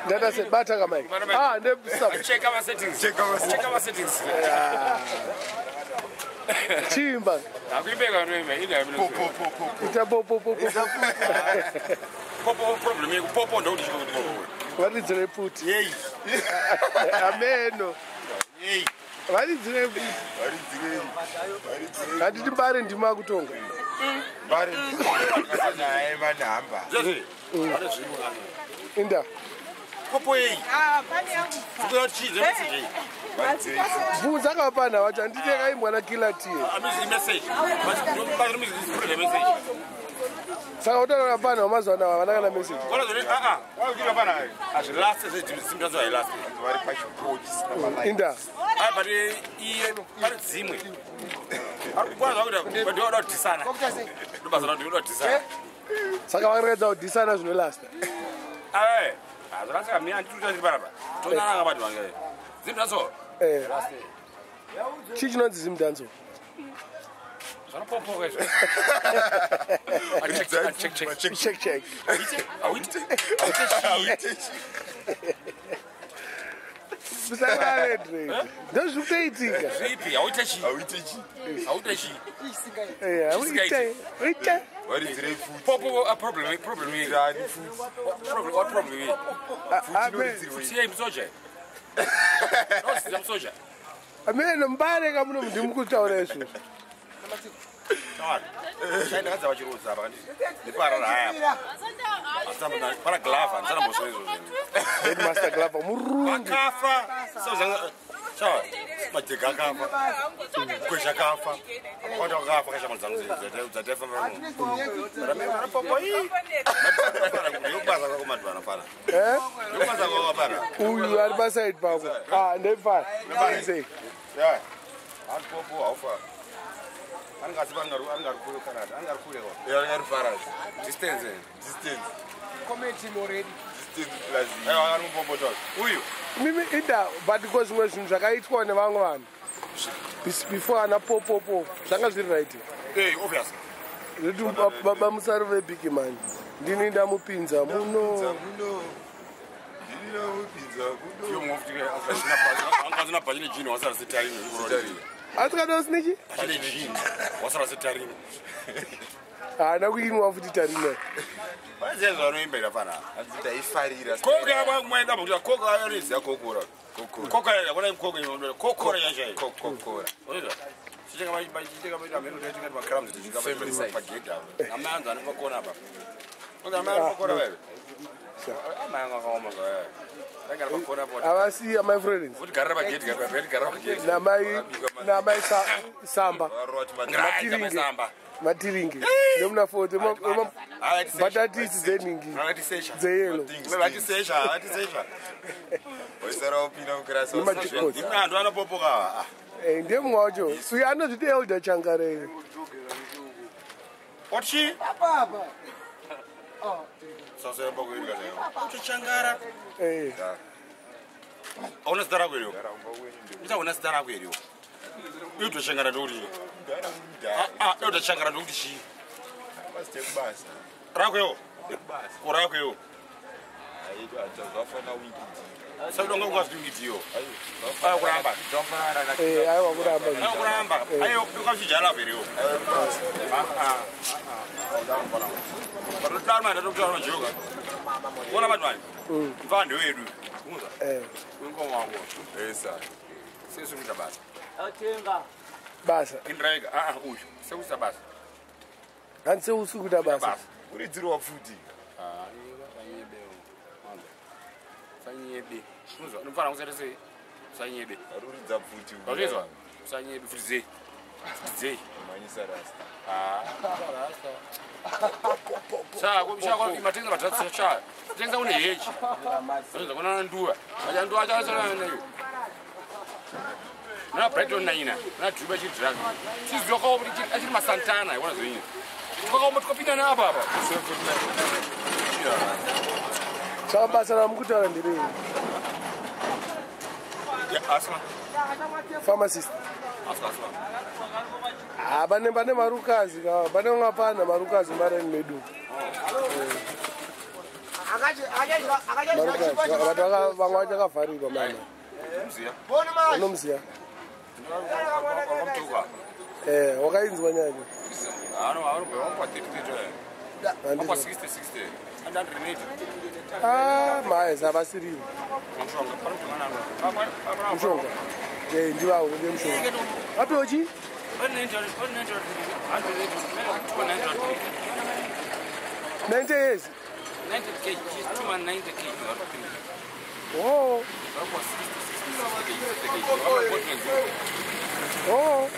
Data set bata kama hii. Check our settings. Chimba. Akubeka nime ina po. Problem popo ndo ndishiko popo. What is the put? Yey. Ameno. Yey. What is the put? Ati tibare ndima kutonga. Bare. Kasana eva namba. Inda. Popo yey. Pani yangu. Fukuchize message. Vuza kapana wacha nditeka imbwana kila tie. Amizi message. But amizi message. Saka utana kapana wamazwana wanaka na message. Wala zoni wala kila kapana. As last as it simplazo ay last. Bari pa shows. Inda. Bari bari zimwe. Kwanza ukuthi bado disana. Ndibazana ndikulo disana. Saka waredza udisana zvino last. Azorasa mina ndituta baraba. Tonana ngabati wange. Zimdanso. Chichinonzi zimdanso. Popo kwesho. Check. Bisakale dre. Ndozvukaitika. Zipi awitechi. What is the food? Popo a problem is food. What problem is? Food soja. No, soja. Amene mbare kamuno ndimukutaura izvo. Shaina kaza vachirodza apa ndipara raya. Asamba para glava, ndana moswezo. Headmaster glava murungu. Kafa. Sawa. Majega kafa. Kwesha kafa. Kwanda kafa kasha mwanzangu zatefa mwangu. Bara popo hii. Yobaza kwa madwana pana. Yobaza kwa pana. Uyu ari paside pako. Ndepfa. Ndepfa. Yeah. Popo aufa. Angarukule Canada. Angarukule kwa. Yeah, fara. Distance. Comment him already. Distance plus. Popo dot. Uyu. Mimi ida but because we zvinhu zvakaitwa nevamwe vanhu. Before ana popo. Zvanga zviri right. Obvious. Baba musari vebig man. Ndini ndamupinza muno. Yo mufike angazina bhajini jini wasara sitarini. Asikadosniki? Bhajini jini wasara sitarini. Nakuinwa futi tarina. Wazenza vanoimbira pana. Azita ifarira. Koka yaba mwenda kuti koka ayorizi yakokora. Koka yakona koka inondo kokora yachai. Kokora. Oida. Sijenga baita meno tetinga makrams tetinga baita pageta. Amanza anokona apa. Oda amanza kokora wewe. Amanga koma kwa. Ngara bakona bota. Awasi my friends. Futhi garra bageti garra bageti. Namai samba. Samba. Matiringi. Ndemuna foto batatisi zeningi. Zeyelo. Batisesha. Oisara opina ukrasa. Imando anopopoka. Ndemwacho. Uyu anozviti elder Changare. Otchi? Baba. Sasa yamba kuirika leo. Uchachangara. Ona stara kwelio. Una stara kwelio. Utochangara nduri. Utochangara nduri shi. Basta. Rakweo. Rakweo. Ayido atazafana wiki. Sasa udonga ukazvingidziyo. Ayo kuramba. Aiwa kuramba. Ayo kuramba. Ayo ukazvijala kwelio. Parotama ndokutara majoga. Ona madwani. Mfando wedu. Unza. Winkomo wangu. Esa. Sisi mtabasa. Atenga. Basa. Indraiga. Uyu. Sekusa basa. Hanse usukuta basa. Uridzirwa futi. Sanyebe. Unza. Ndofana kusatese. Sanyebe. Aruridza futi. Uzizwa? Sanyebe futi zei. Manyisa rasta. Rasta. Cha kwa imatenga bathathu cha. Tenga une heji. Unza kona nduwa. Aja nduwa cha sana nayo. Na Brighton naina. Na Dubai chidrug. Sizwa kwa kuti achiri masantana yona zvinyi. Kwa mutkopinda na apa. Saka basa ramukutaura ndirei. Ya asma. Pharmacist. Bane marukazi, bane ngapana marukazi mareni medu. Vatu vamwe vachakavharirwa mama. Unomuziya? Wakainzwa nyaya. Maya zavasiriwo. Mushonga. Ndiwawo ndemushonga. Wapiwochi? 90 years. 90 kg, 290 kg. Oh. Oh.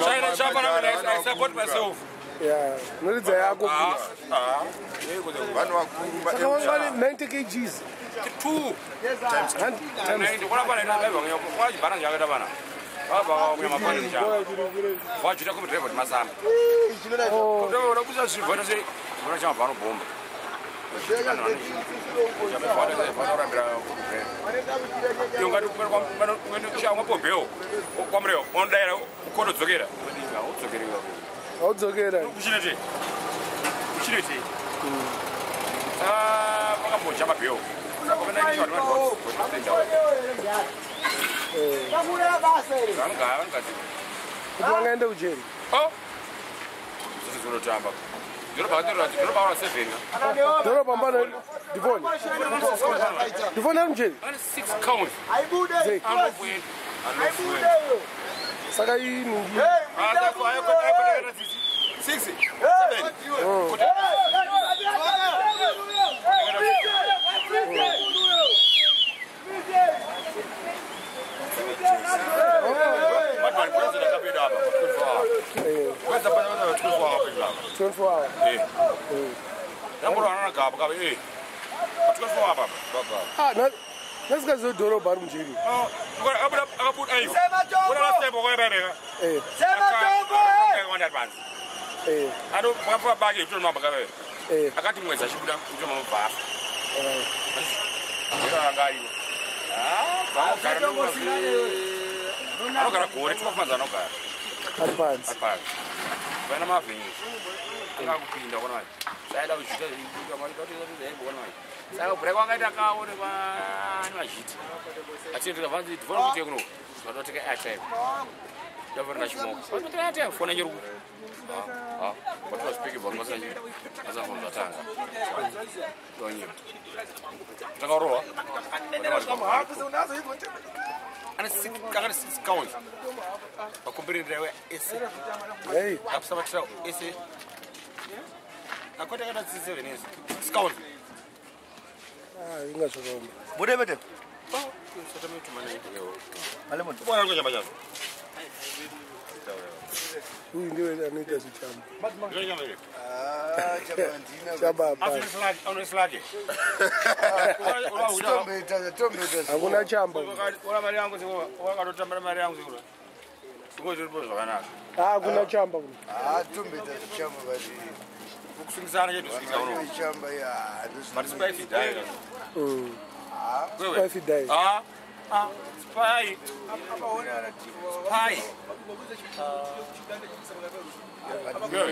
I support myself. Yeah, noridza yako. 90 kgs. 2 times 90. What about it? Wajira come driver masamba. Ndio unakuza sivyo sasa unachama pano bomba. Yonga tu kwa kwa bombeo. Kwa mreo ondaira ukono dzogera. Audzokera. Kuchinete. Pakamboja mabeo. Saka ndi vanhu Kuti wangaenda kujeri? Zvinotamba. Zvinobva 7. Dhorobha mbana Divoni. Divoni ari mujeri? 6 counts. Saka iningi. 6. 24 hours. Nasikaziwe dhorobha ari mujeri. Akati mwezi achibuda kuti mamubva anogara gore tikakumadza anogara ari pansi. vaina mavhenyu angakupinda kona mai zvaida kuzvita saka break wakaita akaonekwa nevazhiti atiendera vanzi tifona kuti kuno vatoteka airtime ndavorina chimoko vatoteka airtime fona nyeruku vatovasipeki bva masafoni zvatanga donyero takarohwa akati 6 counts vakomberendera ese akusavatira ese akwati akata 7 ese 6 counts inga zvakaoma. Budebete. Uyu ndiwe anoita zvichamba. Hakuna chamba. Hakuna chamba. Kusungisana chedu chamba ya. But spy dai. Spy dai. Spy.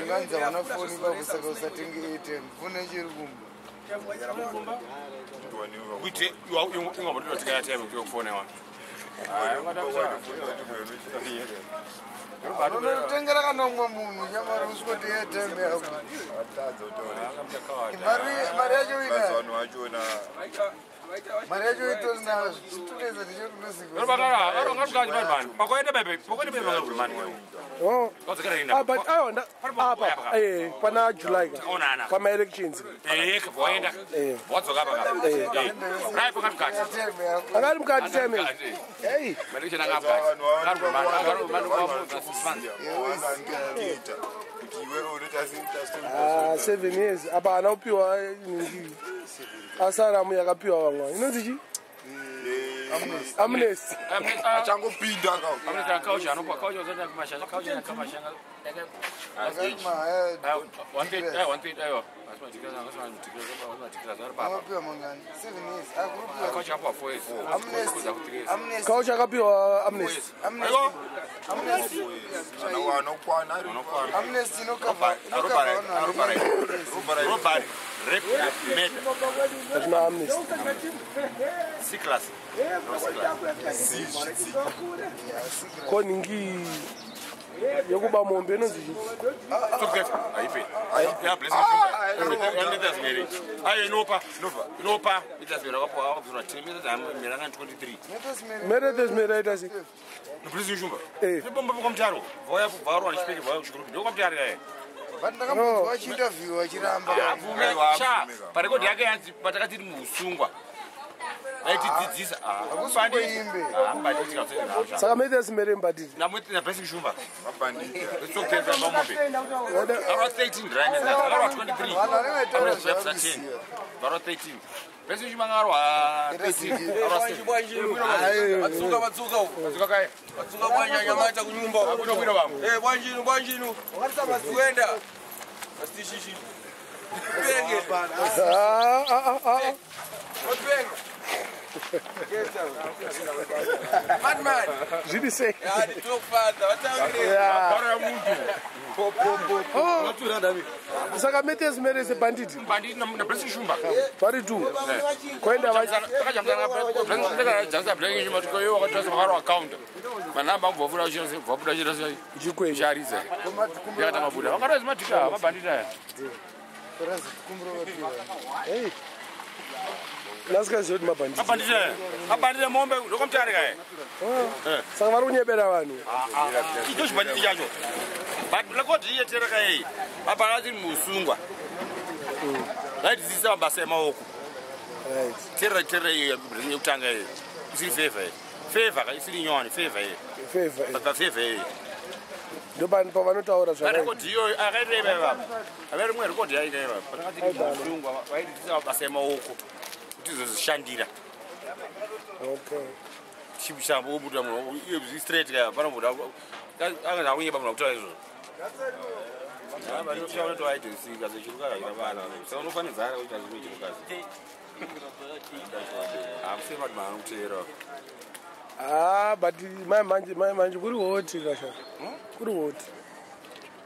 Nganza vanafoni vakusaka usatenge ATM. Funa chiri kumba. Kuite ingombotola tikaya time kuyofona wana. Tengera kana mwa munhu nyamara usikote ATM yako. Mari yacho ina. Vanhu vachona Mari yacho itorina tuneza tichekunosika. Oh. But pana July pama elections. Akari mukati time. Hey. 7 years. Apa anaupiwa ningi. Asaramu yakapiwa vamwe. Inonzi chi? Amnesty. achangopinda kaucha anopa kaucha zata kumashasha kaucha na kamashanga Kaucha akapiwa amnesty. Atina amnesty. C-class. Koningi yokuba mombe inonzi Meredith Meraita si. Vandakamudzwa achiinterview achiramba. Parekodi yake yanzi patakati musungwa. Aitidzidzisa saka Meredith Merembadiri. namweti na basic shumba mabanditi sokutenda mamombe ara 13 rand ara 23 ara 13 basic shumba ngarwa 13 ara Atsuka atsuka kai atsuka bwanja nyamata kunyumba. akuno kwino bamwe Bwanjinu. Warisa masuenda. Astishishi. Penge. Penge. Madman. Zvidi sei. Ya nditofadza vatangire. bara muntu Saka Meredith Merese banditi. banditi na basic shumba Vari tu. Koenda janza blank shumba tukoyo wakatasa makaro account manamba nguvura chiro chikwe chariza yakata mabuda wakati matika mabanditi aya Hey. Nasika zoti mabanditi. mabanditi mombe ndokomtari kae Saka vari kunyebera vanhu. icho chibanditi chacho but lakoti iyetera kae mabanditi musungwa vaidzidzisa mabasa emaoko Right. terera yekutanga iyi isiri favor isiri nyowani favor iyi Favor. favor iyi Ndopani pavanotaura zvakadai. rekodi iyoyo akaireva ivapa ave rimwe rekodi yaita ivapa pakati musungwa vaidzidzisa mabasa emaoko kuti izozvishandira Okay. chimshambo obuda munhu straight kaya panobuda anga aunyeba munhu akutaura izvozvo vanotaura kuti vaidensika zechirukazira vana saka unofanidzana kuti azvine chirukazi hakusema kuti mwana anokuteera But mai manje kuri hoti kasha. Kuri hoti.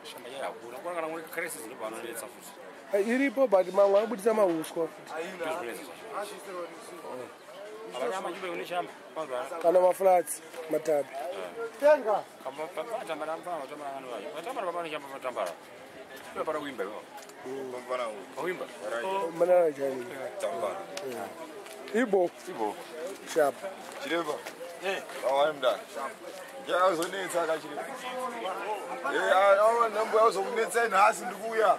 shamba yakura kwana kana crisis ndipo anonetsa futi Iripo but mamwe abudisa mahuswa. abana majube une shamba kwanza Kana maflats matapi. Tenga. kama papa mara mfano kama ngani wayo watambara baba shamba matambara sio para kuimba kwa kuimba Mana jani. Ibo. Sharp. Chiremba. Awamda. Ngiyazonetsa kachiremba. Awa nambo yazokunetsa nhasi ndikuya.